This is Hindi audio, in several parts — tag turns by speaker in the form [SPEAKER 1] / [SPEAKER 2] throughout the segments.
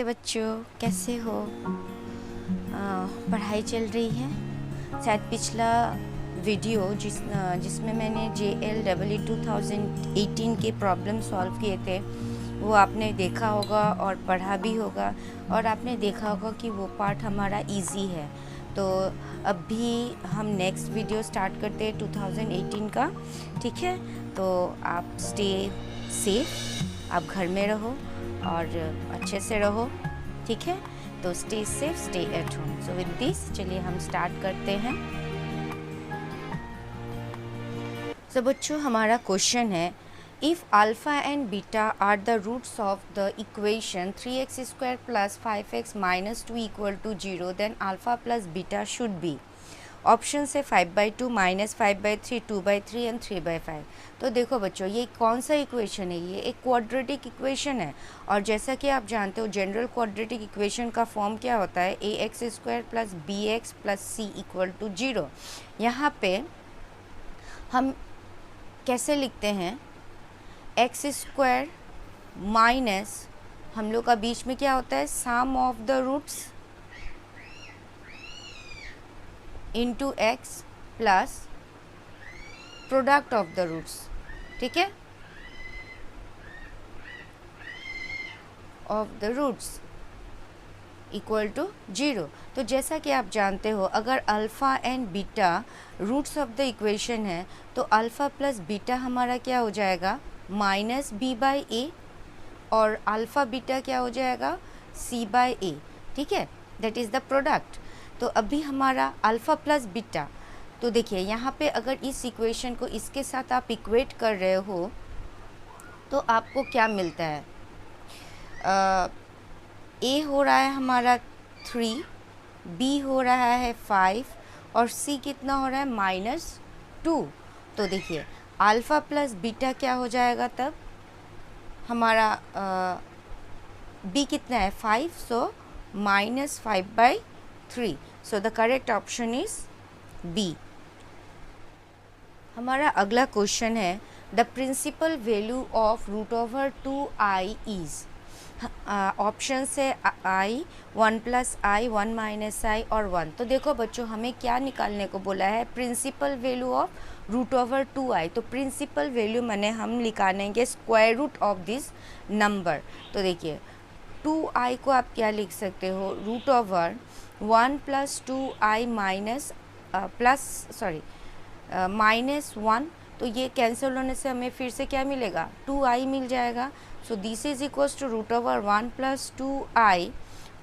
[SPEAKER 1] नमस्ते बच्चों, कैसे हो? पढ़ाई चल रही है। शायद पिछला वीडियो जिसमें मैंने JEE 2018 के प्रॉब्लम सॉल्व किए थे वो आपने देखा होगा और पढ़ा भी होगा, और आपने देखा होगा कि वो पार्ट हमारा इजी है। तो अभी हम नेक्स्ट वीडियो स्टार्ट करते हैं 2018 का, ठीक है? तो आप स्टे सेफ, आप घर में रहो और अच्छे से रहो, ठीक है? तो stay safe, stay at home. So with this चलिए हम स्टार्ट करते हैं। सो बच्चों, हमारा क्वेश्चन है, if alpha and beta are the roots of the equation 3x² + 5x - 2 = 0, then alpha plus beta should be. Option से 5/2, -5/3, 2/3 एंड 3/5। तो देखो बच्चों, ये कौन सा इक्वेशन है? ये एक क्वाड्रेटिक इक्वेशन है, और जैसा कि आप जानते हो जनरल क्वाड्रेटिक इक्वेशन का फॉर्म क्या होता है? ax² + bx + c = 0। यहाँ पे हम कैसे लिखते हैं? x² माइनस, हम लोग का बीच में क्या होता है? Sum of the roots into x plus product of the roots, ठीक है, of the roots equal to 0। तो जैसा कि आप जानते हो, अगर alpha and beta roots of the equation है तो अल्फ़ा प्लस बीटा हमारा क्या हो जाएगा? -b/a, और अल्फ़ा बीटा क्या हो जाएगा? c/a, ठीक है? That is the product. तो अभी हमारा अल्फ़ा प्लस बीटा, तो देखिए यहाँ पे अगर इस इक्वेशन को इसके साथ आप इक्वेट कर रहे हो तो आपको क्या मिलता है? A हो रहा है हमारा 3, B हो रहा है 5 और C कितना हो रहा है? -2। तो देखिए अल्फ़ा प्लस बीटा क्या हो जाएगा तब? हमारा B कितना है? 5, so -5/3। So the correct option is B। हमारा अगला क्वेश्चन है, the principal value of √2i is. Option से i, 1 + i, 1 - i और 1। तो देखो बच्चों, हमें क्या निकालने को बोला है? Principal value of √2i। तो प्रिंसिपल वैल्यू माने हम निकालेंगे square root of this number. तो देखिए 2i को आप क्या लिख सकते हो? √1 + 2i -1। तो ये कैंसिल होने से हमें फिर से क्या मिलेगा? 2i मिल जाएगा। So this is equals to √1 + 2i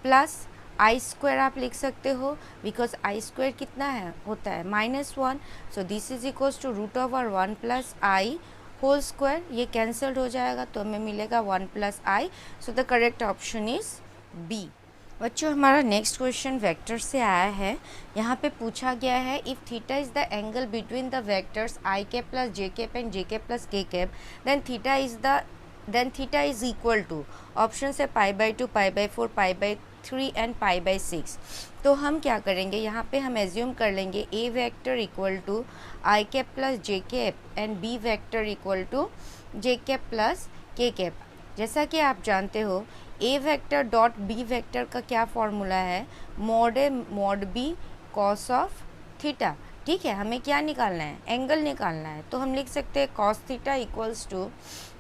[SPEAKER 1] plus i² आप लिख सकते हो, बिकॉज i² कितना है? होता है -1। So this is equals to √1 + i whole square. ये कैंसल्ड हो जाएगा तो हमें मिलेगा 1 + i। So the correct option is B। बच्चों, हमारा नेक्स्ट क्वेश्चन वेक्टर से आया है। यहाँ पे पूछा गया है, if theta is the angle between the vectors i cap plus j cap and j cap plus k cap, then theta is equal to. Option से π/2, π/4, π/3 एंड π/6। तो हम क्या करेंगे? यहाँ पे हम एज्यूम कर लेंगे a vector equal to i cap plus j cap and b vector equal to j cap plus k cap. जैसा कि आप जानते हो, a vector dot b vector का क्या फॉर्मूला है? mod a mod b cos of theta, ठीक है? हमें क्या निकालना है? एंगल निकालना है। तो हम लिख सकते हैं cos theta equals to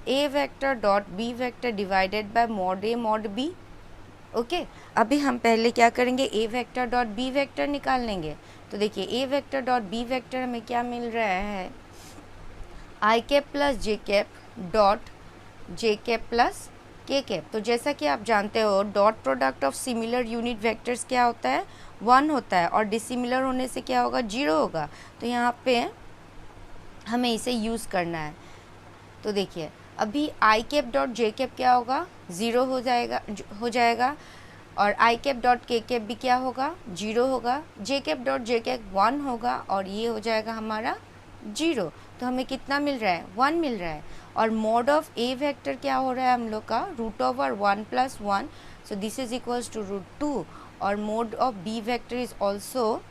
[SPEAKER 1] a vector dot b vector divided by mod a mod b। Okay, अभी हम पहले क्या करेंगे? a vector dot b vector निकाल लेंगे। तो देखिए a vector dot b vector हमें क्या मिल रहा है? i cap plus j cap dot j cap plus k cap. तो जैसा कि आप जानते हो, dot product of similar unit vectors क्या होता है? 1 होता है, और डिसिमिलर होने से क्या होगा? 0 होगा। तो यहाँ पे हमें इसे यूज़ करना है। तो देखिए अभी i cap dot j cap क्या होगा? 0 हो जाएगा, और i cap dot k cap भी क्या होगा? 0 होगा। j cap dot j cap 1 होगा, और ये हो जाएगा हमारा 0। तो हमें कितना मिल रहा है? 1 मिल रहा है। और मोड ऑफ a वेक्टर क्या हो रहा है हम लोग का? √1 + 1। So this is equals to √2, और mod of b vector is also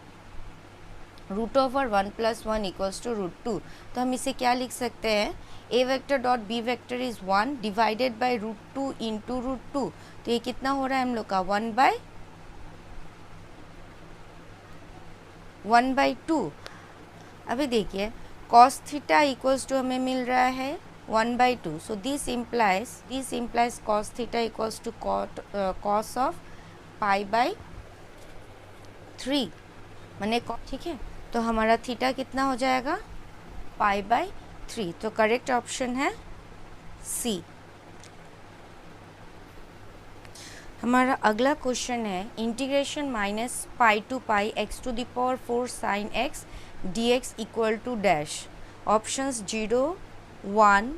[SPEAKER 1] √1 + 1 equals to √2। तो हम इसे क्या लिख सकते हैं? A vector dot B vector is 1 divided by √2 into √2, तो ये कितना हो रहा है हम लोग का 1/2। अभी देखिए cos थीटा इक्वल्स टू हमें मिल रहा है 1/2, so this implies cos theta equals to cos of π/3 मैंने, ठीक है। तो हमारा थीटा कितना हो जाएगा π/3, तो करेक्ट ऑप्शन है सी। हमारा अगला क्वेश्चन है integration -π to π x⁴ sin x dx equal to dash, options 0, 1,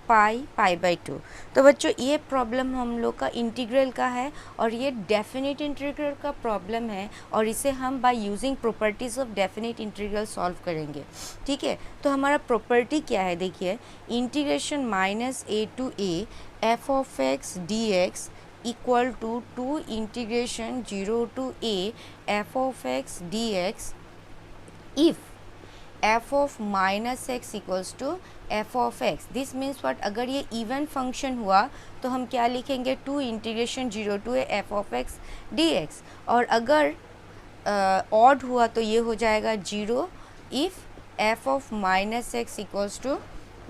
[SPEAKER 1] π/2। तो बच्चों ये प्रॉब्लम हम लोग का इंटीग्रल का है और ये डेफिनेट इंटीग्रल का प्रॉब्लम है और इसे हम by using properties of definite integral solve करेंगे, ठीक है। तो हमारा प्रॉपर्टी क्या है, देखिए integration -a to a f of x dx equal to 2 integration 0 to a f of x dx if f of -x equals to f of x। This means what, अगर ये इवन फंक्शन हुआ तो हम क्या लिखेंगे 2 integration 0 to a f of x dx, और अगर ऑड हुआ तो ये हो जाएगा 0 if f of -x equals to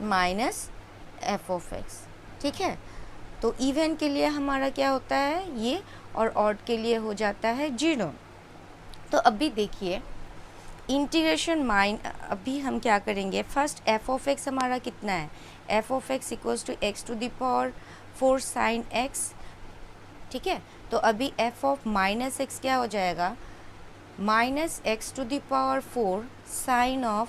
[SPEAKER 1] -f of x, ठीक है। तो इवन के लिए हमारा क्या होता है ये, और ऑड के लिए हो जाता है 0। तो अभी देखिए इंटीग्रेशन अभी हम क्या करेंगे, फर्स्ट f of x हमारा कितना है, f of x equals to x⁴ sin x, ठीक है। तो अभी f of -x क्या हो जाएगा, -x⁴ sin of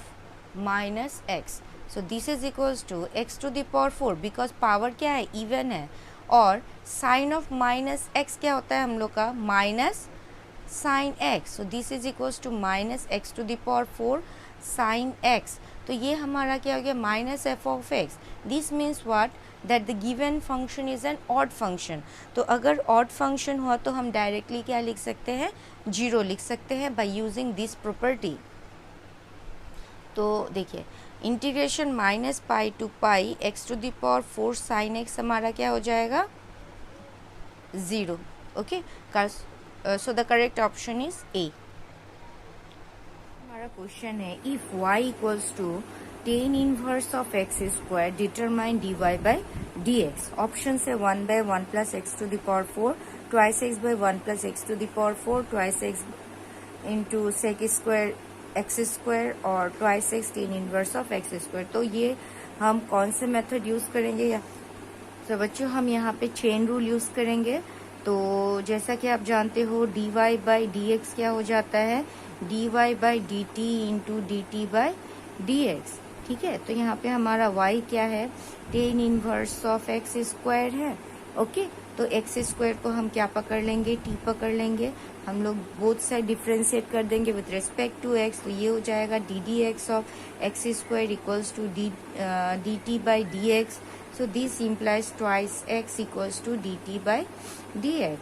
[SPEAKER 1] -x, so this is equals to x⁴, because power क्या है इवन है, और साइन ऑफ -x क्या होता है हम लोग का minus sine x, so this is equals to -x⁴ sin x। तो ये हमारा क्या हो गया -f of x। This means what, that the given function is an odd function. तो अगर ऑड फंक्शन हुआ तो हम डायरेक्टली क्या लिख सकते हैं, 0 लिख सकते हैं बाय यूजिंग दिस प्रॉपर्टी। तो देखिए integration -π to π x⁴ sin x हमारा क्या हो जाएगा 0, okay. So the correct option is A. हमारा क्वेश्चन है if y equals to tan inverse of x² determine dy/dx, option से 1/1 + x⁴ twice x/1 + x⁴ twice x into sec² x² और twice x tan inverse of x²। तो ये हम कौन से मेथड यूज़ करेंगे, या तो बच्चों हम यहाँ पे चेन रूल यूज़ करेंगे। तो जैसा कि आप जानते हो dy/dx क्या हो जाता है, dy/dt इंटू dt/dx, ठीक है। तो यहाँ पे हमारा y क्या है, tan इनवर्स ऑफ x² है, ओके। तो x² को हम क्या पकड़ लेंगे, t पकड़ लेंगे, हम लोग बोथ साइड डिफ्रेंशिएट कर देंगे विद रिस्पेक्ट टू x, तो ये हो जाएगा ddx of x² equals to dt/dx, so this implies twice x equals to dt/dx।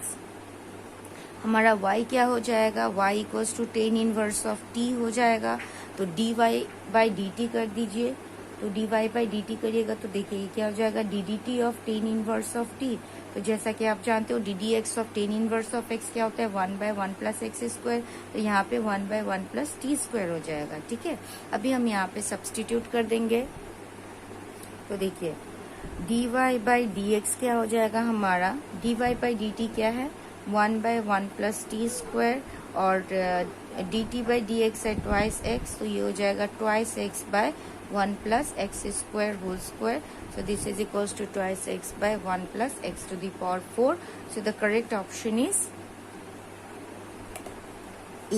[SPEAKER 1] हमारा y क्या हो जाएगा, y equals to tan inverse of t हो जाएगा, तो dy/dt कर दीजिए, तो dy/dt करिएगा तो देखिए क्या हो जाएगा ddt of tan inverse of t। तो जैसा कि आप जानते हो ddx of tan inverse of x क्या होता है 1/1 + x², तो यहाँ पे 1/1 + t² हो जाएगा, ठीक है। अभी हम यहाँ पे सब्सटीट्यूट कर देंगे, तो देखिए dy/dx क्या हो जाएगा हमारा, dy/dt क्या है 1/1 + t² और dt/dx है ट्वाइस x, तो ये हो जाएगा twice x/1 + x² whole square, so this is equals to twice x/1 + x⁴, so the correct option is B,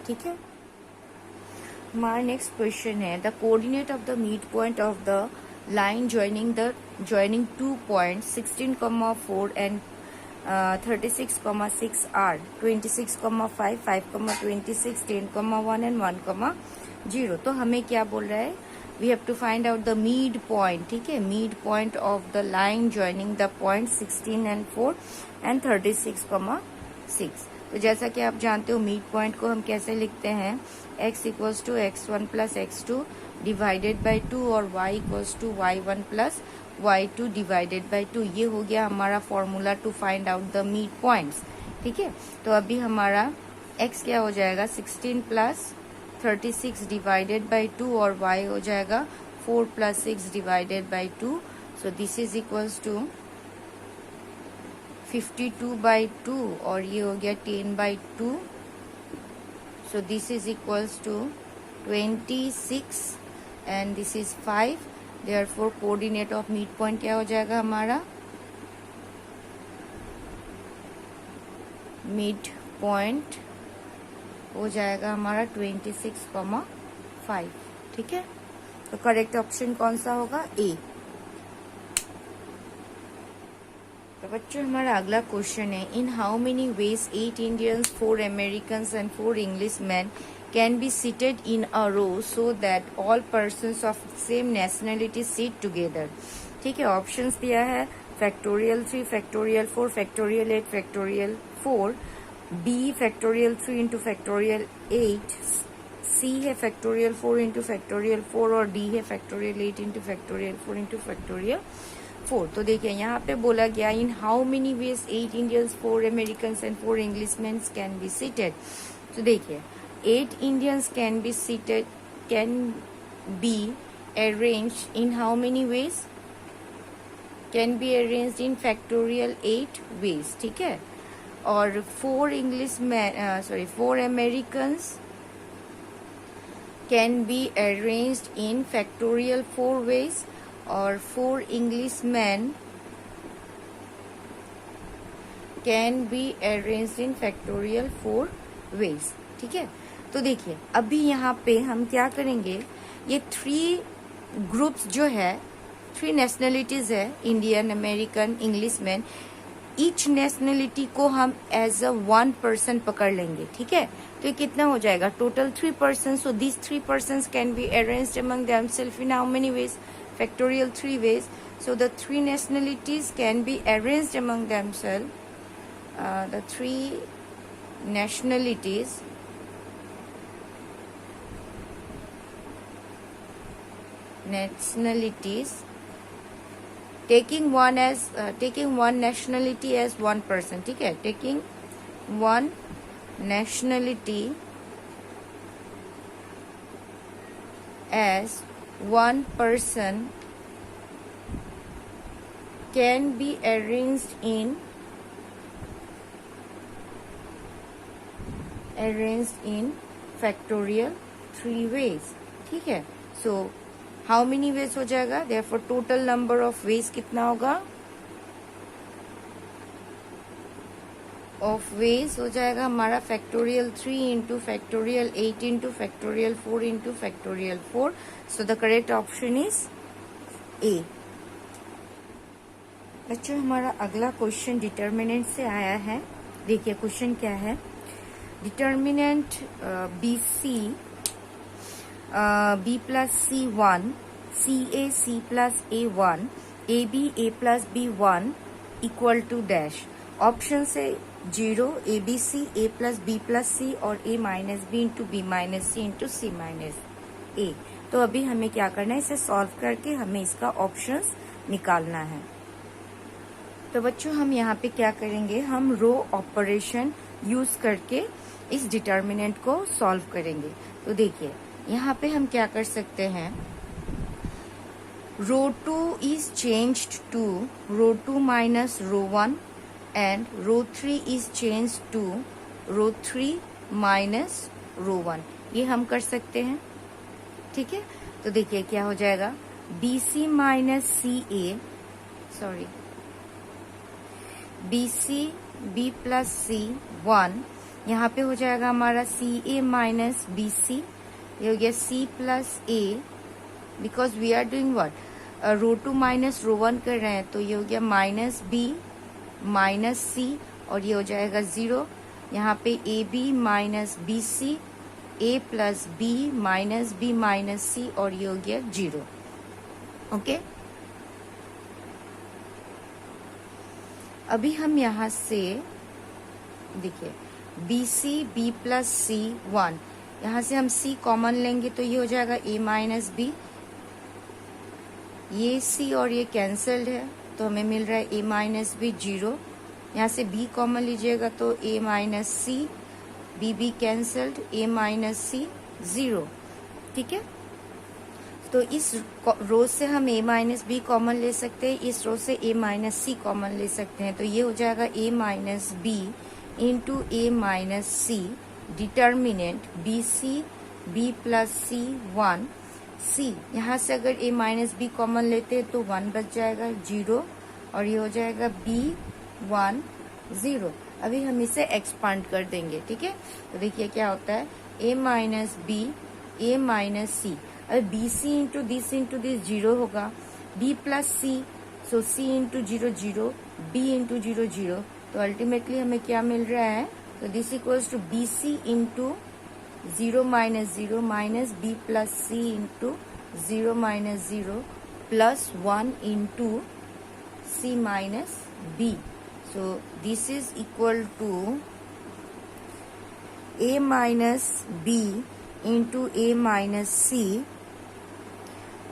[SPEAKER 1] ठीक है। हमारा नेक्स्ट क्वेश्चन है the coordinate of the mid point of the line joining 2 points 16,4 and 36,6 are 26,5, 5,26, 10,1 and 1,0। तो हमें क्या बोल रहा है, we have to find out the mid point, ठीक है, mid point of the line joining the point 16 and 4 and 36,6। तो जैसा कि आप जानते हो मिड पॉइंट को हम कैसे लिखते हैं, x equals to x1 + x2 divided by 2 और y equals to y1 plus y2 divided by 2। ये हो गया हमारा formula to find out the mid points. ठीक है, तो अभी हमारा x क्या हो जाएगा 16 प्लस 36 डिवाइडेड बाई 2 और y हो जाएगा 4 plus 6 divided by 2। So this is equals to 52 by 2 और ये हो गया 10 by 2। So this is equals to 26 and this is 5। Therefore coordinate of mid point क्या हो जाएगा हमारा, मिड पॉइंट हो जाएगा हमारा 26,5। ठीक है, तो करेक्ट ऑप्शन कौन सा होगा, ए। तो बच्चों हमारा अगला क्वेश्चन है, in how many ways 8 Indians 4 Americans and 4 English man can be seated in a row so that all persons of same nationality seat together. ठीक है, ऑप्शंस दिया है factorial 3, factorial 4, factorial 8, factorial 4, B factorial 3 into factorial 8, C है फैक्टोरियल 4 इंटू फैक्टोरियल 4 और डी है factorial 8 into factorial 4 into factorial 4। तो देखिए यहाँ पे बोला गया in how many ways 8 Indians 4 Americans and 4 Englishman can be seated. तो देखिए 8 Indians can be seated, can be arranged in how many ways, can be arranged in factorial 8 ways. ठीक है, और 4 Englishman 4 Americans can be arranged in factorial 4 ways और 4 Englishman can be arranged in factorial 4 ways. ठीक है, तो देखिए अभी यहाँ पे हम क्या करेंगे, ये 3 ग्रुप्स जो है, 3 नेशनलिटीज है, Indian, American, Englishman, each nationality को हम एज अ 1 पर्सन पकड़ लेंगे। ठीक है, तो ये कितना हो जाएगा, total 3 person. So this 3 person can be arranged among themselves in how many ways, factorial 3 ways. So the 3 nationalities can be arranged among themselves. The 3 nationalities taking one nationality as 1 person. ठीक है, taking one nationality as 1 person can be arranged in factorial 3 ways. ठीक है, so how many ways हो जाएगा, therefore total number of ways कितना होगा, of ways हो जाएगा हमारा factorial 3 into factorial 8 into factorial 4 into factorial 4। So the correct option is ए। बच्चों हमारा अगला क्वेश्चन डिटर्मिनेंट से आया है। देखिए क्वेश्चन क्या है, determinant B C B plus C 1, C A C plus A 1, A B A plus B 1 equal to dash. Option से 0, A B C, A plus B plus C और A minus B into B minus C into C minus A. तो अभी हमें क्या करना है, इसे सॉल्व करके हमें इसका ऑप्शंस निकालना है। तो बच्चों हम यहाँ पे क्या करेंगे, हम रो ऑपरेशन यूज करके इस डिटर्मिनेंट को सॉल्व करेंगे। तो देखिए यहाँ पे हम क्या कर सकते हैं, row 2 is changed to row 2 minus row 1 and row 3 is changed to row 3 minus row 1। ये हम कर सकते हैं। ठीक है, तो देखिए क्या हो जाएगा, B C minus C A, sorry B C B plus C 1, यहाँ पे हो जाएगा हमारा सी ए माइनस बी सी, ये हो गया C plus A, because we are doing what, row 2 minus row 1 कर रहे हैं, तो ये हो गया माइनस बी माइनस सी और ये हो जाएगा 0। यहाँ पे A B minus B C, A plus B minus C और ये हो गया 0। ओके, अभी हम यहाँ से देखिए B C B plus C 1, यहाँ से हम c कॉमन लेंगे तो ये हो जाएगा a माइनस बी, ये c और ये कैंसल्ड है तो हमें मिल रहा है a माइनस बी 0। यहाँ से b कॉमन लीजिएगा तो a minus C, b cancelled, a minus C 0। ठीक है, तो इस रो से हम a माइनस बी कॉमन ले सकते हैं, इस रो से a माइनस सी कॉमन ले सकते हैं, तो ये हो जाएगा a minus B into a minus C, determinant B C, b plus C 1 c। यहाँ से अगर a माइनस बी कॉमन लेते हैं तो 1 बच जाएगा 0 और ये हो जाएगा b 1 0। अभी हम इसे एक्सपांड कर देंगे। ठीक है, तो देखिए क्या होता है, a minus B, a minus C, अब बी सी इंटू दिस 0 होगा, b plus C, so c into 0 0, b into 0 0, तो अल्टीमेटली हमें क्या मिल रहा है, तो this equals to B C into 0 minus B plus C into 0 minus 0 plus 1 into C minus B. So this is equal to a minus B into a minus C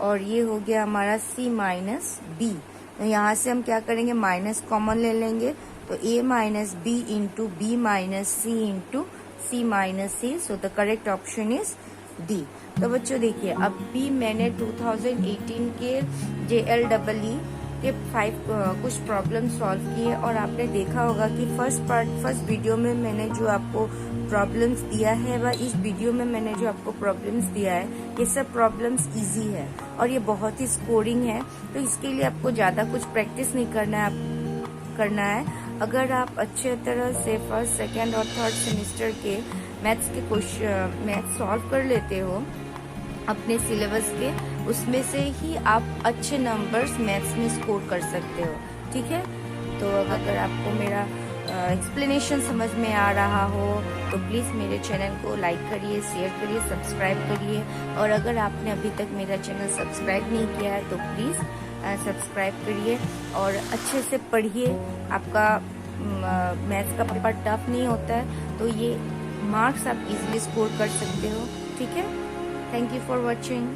[SPEAKER 1] और ये हो गया हमारा c माइनस बी। तो यहाँ से हम क्या करेंगे, माइनस कॉमन ले लेंगे तो a minus B into B minus C into C minus C, so the correct option is D. तो बच्चों देखिए, अब भी मैंने 2018 के JLEE के 5 कुछ प्रॉब्लम सॉल्व किए और आपने देखा होगा कि फर्स्ट वीडियो में मैंने जो आपको प्रॉब्लम्स दिया है व इस वीडियो में मैंने जो आपको प्रॉब्लम्स दिया है, ये सब प्रॉब्लम्स इजी है और ये बहुत ही स्कोरिंग है। तो इसके लिए आपको ज़्यादा कुछ प्रैक्टिस नहीं करना है। अगर आप अच्छे तरह से फर्स्ट, सेकेंड और थर्ड सेमेस्टर के मैथ्स सॉल्व कर लेते हो अपने सिलेबस के, उसमें से ही आप अच्छे नंबर्स मैथ्स में स्कोर कर सकते हो। ठीक है, तो अगर आपको मेरा एक्सप्लेनेशन समझ में आ रहा हो तो प्लीज़ मेरे चैनल को लाइक करिए, शेयर करिए, सब्सक्राइब करिए और अगर आपने अभी तक मेरा चैनल सब्सक्राइब नहीं किया है तो प्लीज़ सब्सक्राइब करिए और अच्छे से पढ़िए। आपका मैथ्स का पेपर टफ नहीं होता है तो ये मार्क्स आप इजीली स्कोर कर सकते हो। ठीक है, थैंक यू फॉर वॉचिंग।